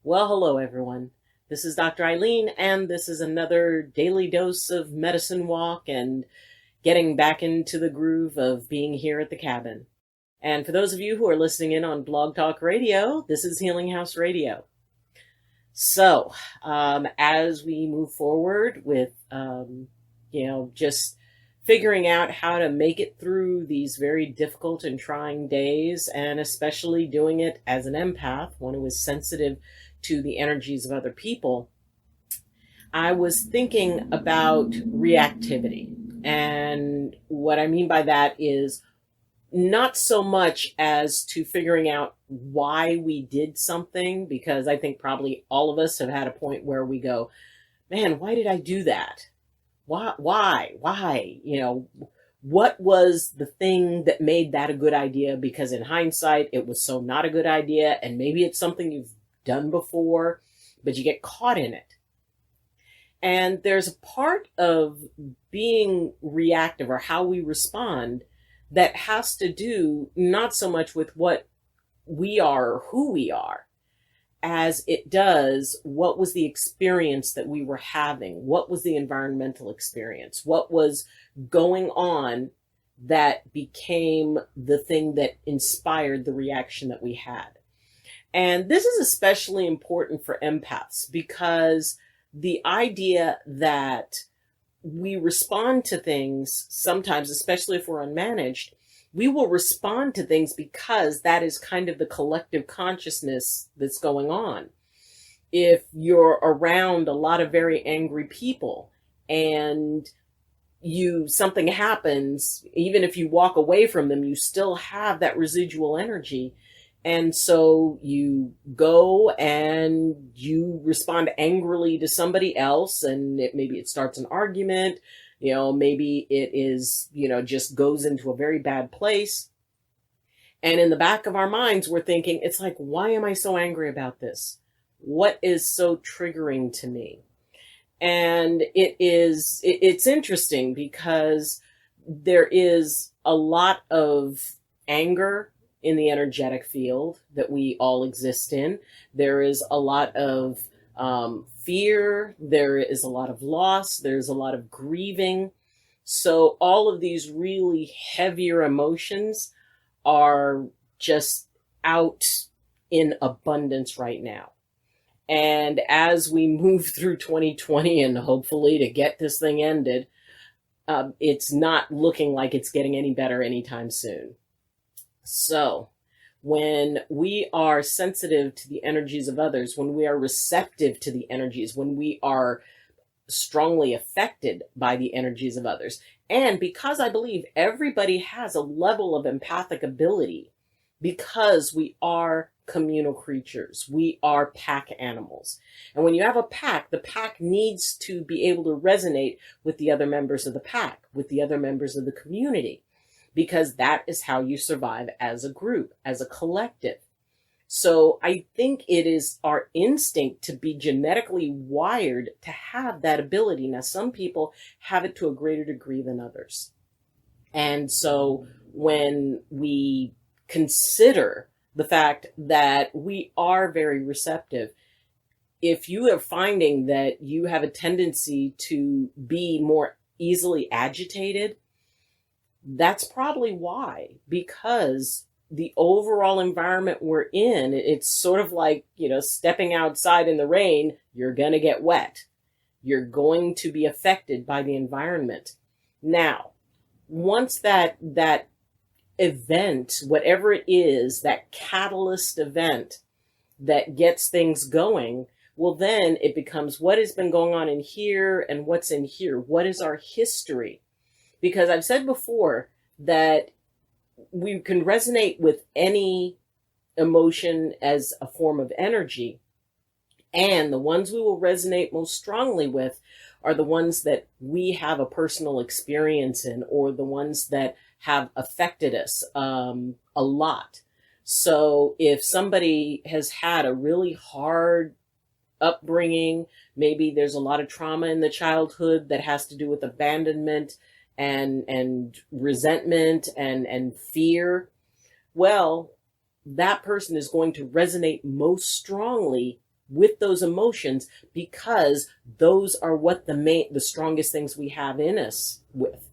Well, hello everyone. This is Dr. Eileen, and this is another daily dose of medicine walk and getting back into the groove of being here at the cabin. And for those of you who are listening in on Blog Talk Radio, this is Healing House Radio. So, as we move forward with, just figuring out how to make it through these very difficult and trying days, and especially doing it as an empath, one who is sensitive to the energies of other people, I was thinking about reactivity. And what I mean by that is not so much as to figuring out why we did something, because I think probably all of us have had a point where we go, man, why did I do that? Why? What was the thing that made that a good idea? Because in hindsight, it was so not a good idea. And maybe it's something you've done before, but you get caught in it. And there's a part of being reactive, or how we respond, that has to do not so much with what we are or who we are, as it does what was the experience that we were having, what was the environmental experience, what was going on that became the thing that inspired the reaction that we had. And this is especially important for empaths, because the idea that we respond to things sometimes, especially if we're unmanaged, we will respond to things because that is kind of the collective consciousness that's going on. If you're around a lot of very angry people and something happens, even if you walk away from them, you still have that residual energy. And so you go and you respond angrily to somebody else, and maybe it starts an argument, maybe it is, just goes into a very bad place. And in the back of our minds, we're thinking, it's like, why am I so angry about this? What is so triggering to me? And it's interesting because there is a lot of anger in the energetic field that we all exist in. There is a lot of fear. There is a lot of loss. There's a lot of grieving. So all of these really heavier emotions are just out in abundance right now. And as we move through 2020 and hopefully to get this thing ended, it's not looking like it's getting any better anytime soon. So when we are sensitive to the energies of others, when we are receptive to the energies, when we are strongly affected by the energies of others, and because I believe everybody has a level of empathic ability, because we are communal creatures, we are pack animals. And when you have a pack, the pack needs to be able to resonate with the other members of the pack, with the other members of the community, because that is how you survive as a group, as a collective. So I think it is our instinct to be genetically wired to have that ability. Now, some people have it to a greater degree than others. And so when we consider the fact that we are very receptive, if you are finding that you have a tendency to be more easily agitated, that's probably why, because the overall environment we're in, it's sort of like, stepping outside in the rain, you're going to get wet. You're going to be affected by the environment. Now, once that event, whatever it is, that catalyst event that gets things going, well, then it becomes what has been going on in here and what's in here. What is our history? Because I've said before that we can resonate with any emotion as a form of energy. And the ones we will resonate most strongly with are the ones that we have a personal experience in, or the ones that have affected us a lot. So if somebody has had a really hard upbringing, maybe there's a lot of trauma in the childhood that has to do with abandonment and resentment and fear, well, that person is going to resonate most strongly with those emotions, because those are what the strongest things we have in us with.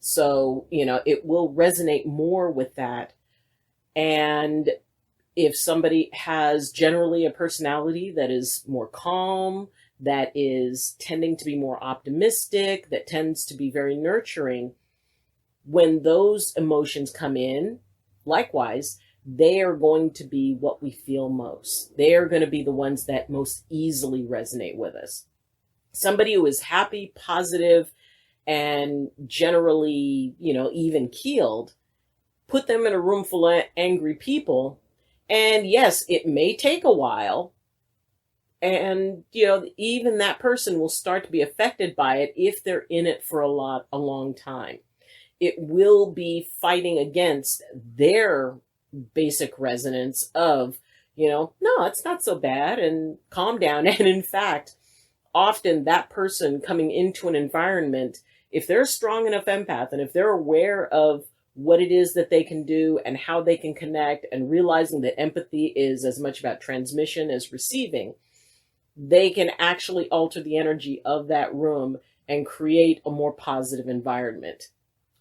So, it will resonate more with that. And if somebody has generally a personality that is more calm, that is tending to be more optimistic, that tends to be very nurturing, when those emotions come in, likewise, they are going to be what we feel most. They are going to be the ones that most easily resonate with us. Somebody who is happy, positive, and generally, even keeled, put them in a room full of angry people. And yes, it may take a while. And, even that person will start to be affected by it if they're in it for a long time. It will be fighting against their basic resonance of, no, it's not so bad, and calm down. And in fact, often that person coming into an environment, if they're a strong enough empath, and if they're aware of what it is that they can do and how they can connect, and realizing that empathy is as much about transmission as receiving, they can actually alter the energy of that room and create a more positive environment.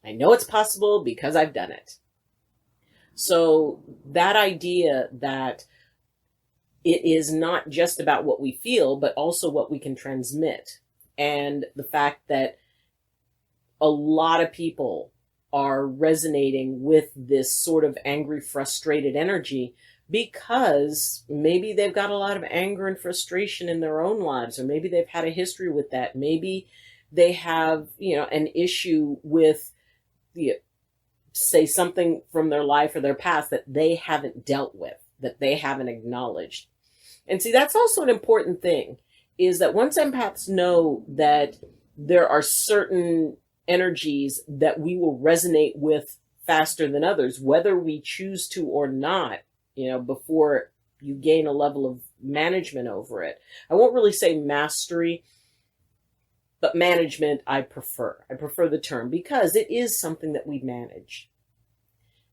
I know it's possible because I've done it. So that idea that it is not just about what we feel, but also what we can transmit. And the fact that a lot of people are resonating with this sort of angry, frustrated energy because maybe they've got a lot of anger and frustration in their own lives, or maybe they've had a history with that. Maybe they have, an issue with, say, something from their life or their past that they haven't dealt with, that they haven't acknowledged. And see, that's also an important thing, is that once empaths know that there are certain energies that we will resonate with faster than others, whether we choose to or not, before you gain a level of management over it. I won't really say mastery, but management I prefer. I prefer the term because it is something that we manage.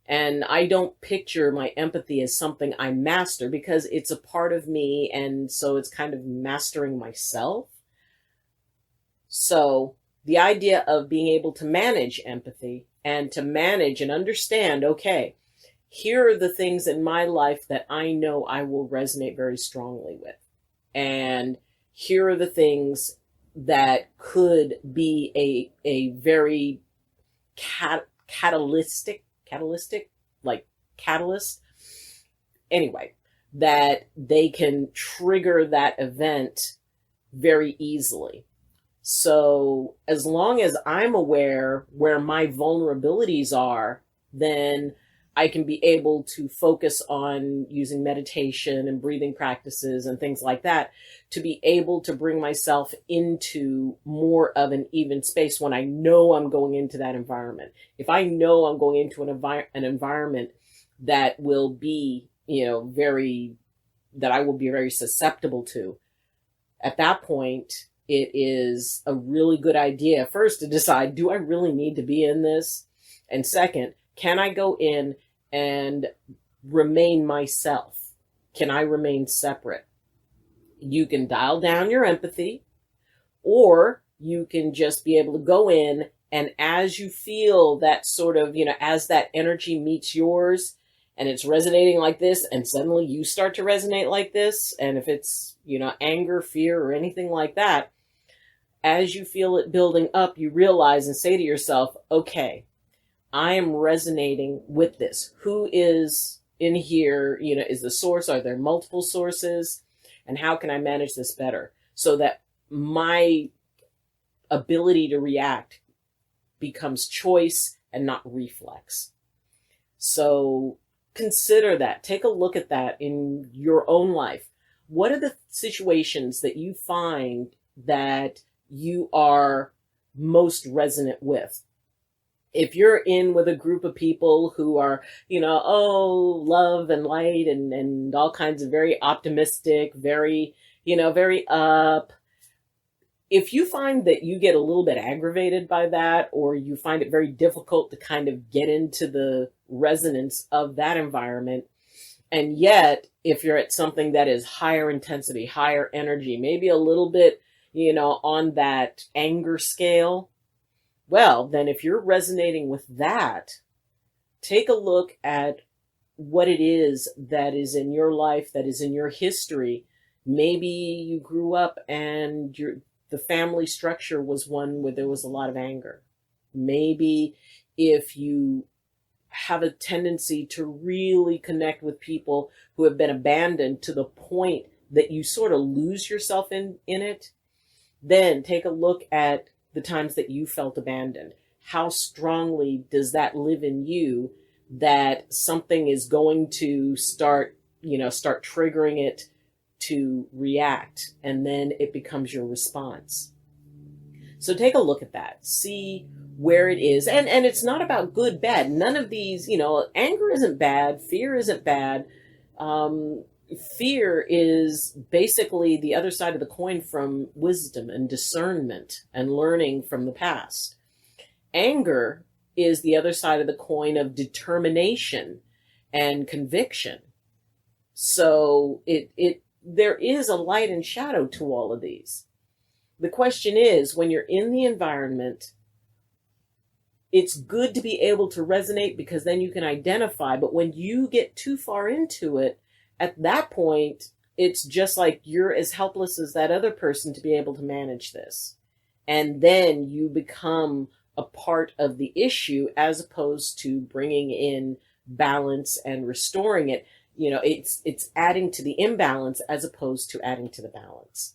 And I don't picture my empathy as something I master, because it's a part of me, and so it's kind of mastering myself. So the idea of being able to manage empathy and to manage and understand, okay, here are the things in my life that I know I will resonate very strongly with. And here are the things that could be a very catalyst, anyway, that they can trigger that event very easily. So as long as I'm aware where my vulnerabilities are, then I can be able to focus on using meditation and breathing practices and things like that to be able to bring myself into more of an even space when I know I'm going into that environment. If I know I'm going into an environment that will be, that I will be very susceptible to, at that point, it is a really good idea, first, to decide, do I really need to be in this? And second, can I go in and remain myself? Can I remain separate? You can dial down your empathy, or you can just be able to go in, and as you feel that sort of, as that energy meets yours and it's resonating like this, and suddenly you start to resonate like this, and if it's, anger, fear, or anything like that, as you feel it building up, you realize and say to yourself, okay, I am resonating with this. Who is in here? Is the source? Are there multiple sources? And how can I manage this better so that my ability to react becomes choice and not reflex? So consider that. Take a look at that in your own life. What are the situations that you find that you are most resonant with? If you're in with a group of people who are, love and light and all kinds of very optimistic, very, very up, if you find that you get a little bit aggravated by that, or you find it very difficult to kind of get into the resonance of that environment, And yet, if you're at something that is higher intensity, higher energy, maybe a little bit, on that anger scale, well, then if you're resonating with that, take a look at what it is that is in your life, that is in your history. Maybe you grew up and the family structure was one where there was a lot of anger. Maybe if you have a tendency to really connect with people who have been abandoned to the point that you sort of lose yourself in it, then take a look at the times that you felt abandoned. How strongly does that live in you that something is going to start triggering it to react, and then it becomes your response. So take a look at that. See where it is. And it's not about good, bad. None of these, anger isn't bad. Fear isn't bad. Fear is basically the other side of the coin from wisdom and discernment and learning from the past. Anger is the other side of the coin of determination and conviction. So there is a light and shadow to all of these. The question is, when you're in the environment, it's good to be able to resonate because then you can identify. But when you get too far into it, at that point, it's just like you're as helpless as that other person to be able to manage this. And then you become a part of the issue as opposed to bringing in balance and restoring it. It's adding to the imbalance as opposed to adding to the balance.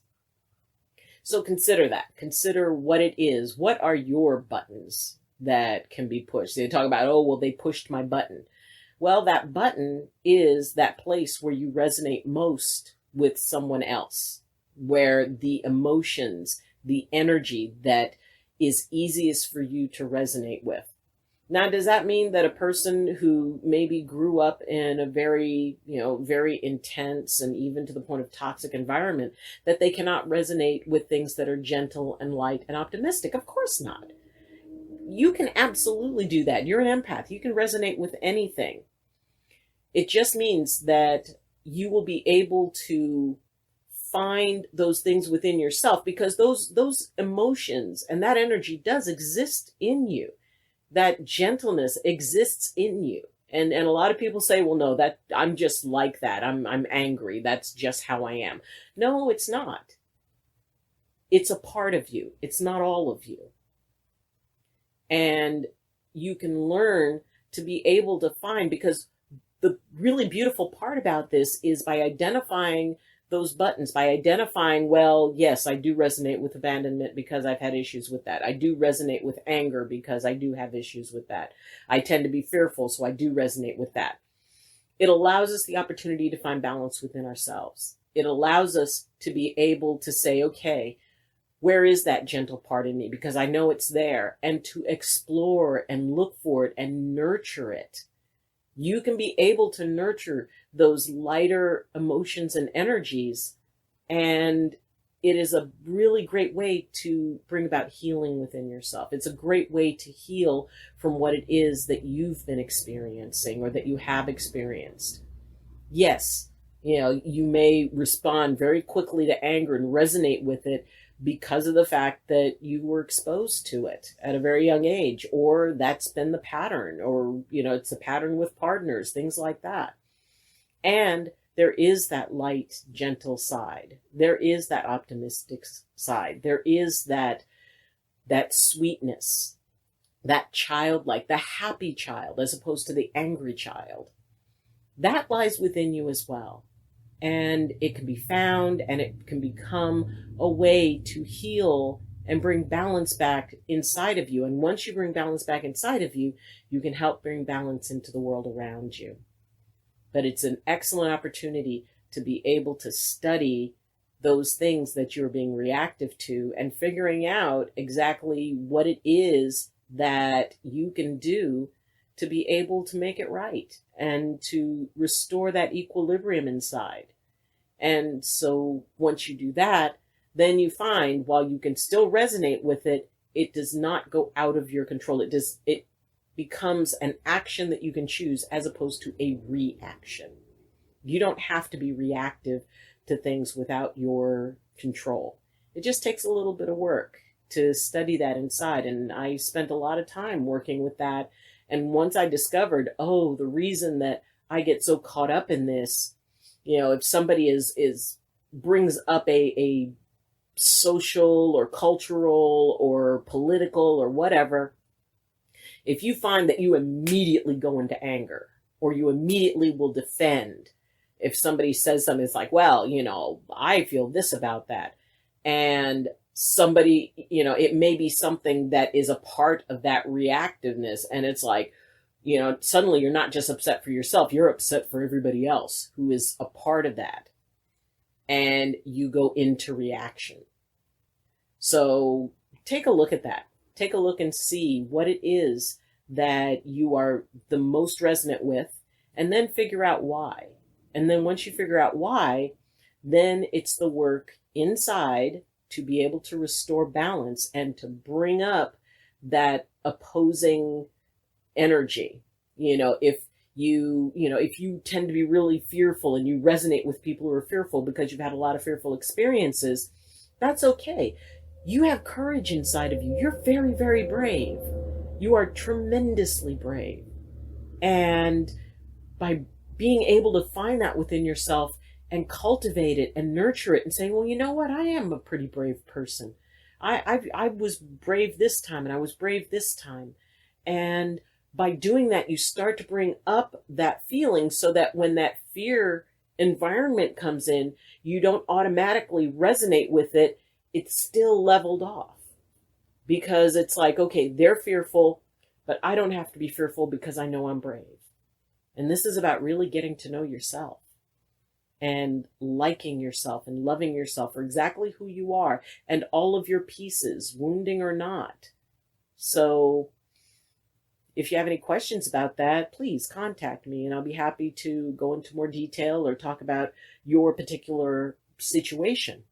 So consider that. Consider what it is. What are your buttons that can be pushed? They talk about, oh, well, they pushed my button. Well, that button is that place where you resonate most with someone else, where the emotions, the energy that is easiest for you to resonate with. Now, does that mean that a person who maybe grew up in a very, very intense and even to the point of toxic environment, that they cannot resonate with things that are gentle and light and optimistic? Of course not. You can absolutely do that. You're an empath. You can resonate with anything. It just means that you will be able to find those things within yourself, because those emotions and that energy does exist in you. That gentleness exists in you. And a lot of people say, well, no, that I'm just like that. I'm angry. That's just how I am. No, it's not. It's a part of you. It's not all of you. And you can learn to be able to find, because the really beautiful part about this is by identifying those buttons, by identifying, well, yes, I do resonate with abandonment because I've had issues with that. I do resonate with anger because I do have issues with that. I tend to be fearful, so I do resonate with that. It allows us the opportunity to find balance within ourselves. It allows us to be able to say, okay, where is that gentle part in me? Because I know it's there, and to explore and look for it and nurture it. You can be able to nurture those lighter emotions and energies, and it is a really great way to bring about healing within yourself. It's a great way to heal from what it is that you've been experiencing or that you have experienced. Yes, you may respond very quickly to anger and resonate with it because of the fact that you were exposed to it at a very young age, or that's been the pattern, or, it's a pattern with partners, things like that. And there is that light, gentle side. There is that optimistic side. There is that sweetness, that childlike, the happy child, as opposed to the angry child. That lies within you as well. And it can be found, and it can become a way to heal and bring balance back inside of you. And once you bring balance back inside of you, you can help bring balance into the world around you. But it's an excellent opportunity to be able to study those things that you're being reactive to and figuring out exactly what it is that you can do to be able to make it right and to restore that equilibrium inside. And so once you do that, then you find, while you can still resonate with it, it does not go out of your control. It becomes an action that you can choose as opposed to a reaction. You don't have to be reactive to things without your control. It just takes a little bit of work to study that inside. And I spent a lot of time working with that. And once I discovered, oh, the reason that I get so caught up in this, if somebody brings up a social or cultural or political or whatever, if you find that you immediately go into anger or you immediately will defend, if somebody says something, it's like, well, I feel this about that. And somebody, it may be something that is a part of that reactiveness. And it's like, suddenly you're not just upset for yourself, you're upset for everybody else who is a part of that. And you go into reaction. So take a look at that. Take a look and see what it is that you are the most resonant with, and then figure out why. And then once you figure out why, then it's the work inside to be able to restore balance and to bring up that opposing energy. If you tend to be really fearful and you resonate with people who are fearful because you've had a lot of fearful experiences, that's okay. You have courage inside of you. You're very, very brave. You are tremendously brave. And by being able to find that within yourself and cultivate it and nurture it and say, well, you know what? I am a pretty brave person. I was brave this time and I was brave this time. And by doing that, you start to bring up that feeling so that when that fear environment comes in, you don't automatically resonate with it. It's still leveled off because it's like, okay, they're fearful, but I don't have to be fearful because I know I'm brave. And this is about really getting to know yourself and liking yourself and loving yourself for exactly who you are and all of your pieces, wounding or not. So if you have any questions about that, please contact me and I'll be happy to go into more detail or talk about your particular situation.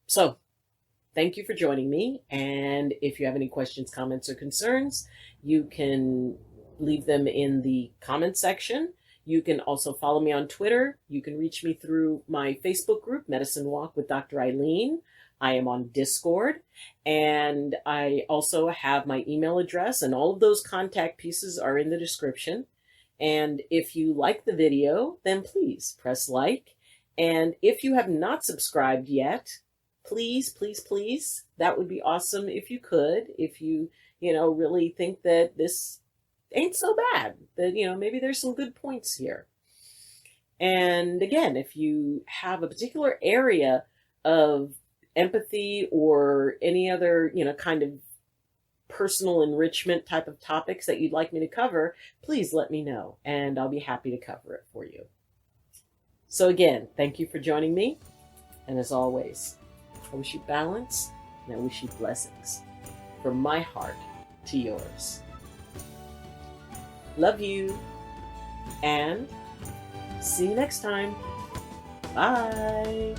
So, thank you for joining me. And if you have any questions, comments, or concerns, you can leave them in the comment section. You can also follow me on Twitter. You can reach me through my Facebook group, Medicine Walk with Dr. Eileen. I am on Discord. And I also have my email address, and all of those contact pieces are in the description. And if you like the video, then please press like. And if you have not subscribed yet, please, please, please, that would be awesome if you could, if you, really think that this ain't so bad, that, maybe there's some good points here. And again, if you have a particular area of empathy or any other, kind of personal enrichment type of topics that you'd like me to cover, please let me know and I'll be happy to cover it for you. So again, thank you for joining me. And as always, I wish you balance, and I wish you blessings from my heart to yours. Love you, and see you next time. Bye.